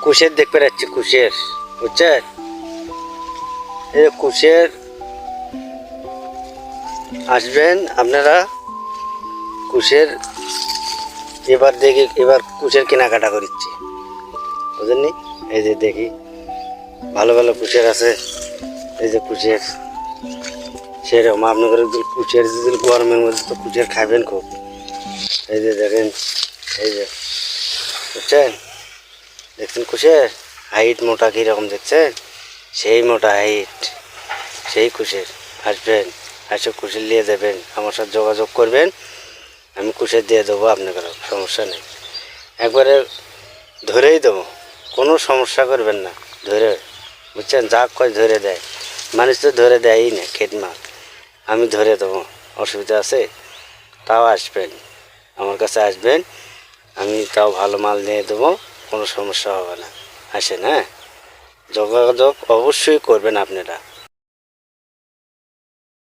কুশের দেখতে পাচ্ছি, কুশের বুঝছেন, এই কুশের আসবেন আপনারা। কুশের এবার দেখি, এবার কুশের কেনাকাটা করছি বুঝলেননি। এই যে দেখি ভালো ভালো কুশের আছে, এই যে কুশের সেরকম আপনাদের কুশের যদি গরমের মধ্যে তো কুশের খাবেন খুব। এই যে দেখেন, এই যে বুঝছেন, দেখছেন কুশের হাইট মোটা কীরকম দেখছেন, সেই মোটা হাইট, সেই কুশের। আসবেন, এসে কুশের নিয়ে যাবেন, আমার সাথে যোগাযোগ করবেন, আমি কুশের দিয়ে দেবো, আপনাদের সমস্যা নেই, একবারে ধরেই দেবো, কোনো সমস্যা করবেন না, ধরে বুঝছেন, যা কয় ধরে দেয়, মানুষ তো ধরে দেয়ই না খেত মাল, আমি ধরে দেবো, অসুবিধা আছে? তাও আসবেন, আমার কাছে আসবেন, আমি তাও ভালো মাল নিয়ে দেবো, কোনো সমস্যা হবে না। আসেন, হ্যাঁ, যোগাযোগ অবশ্যই করবেন আপনারা।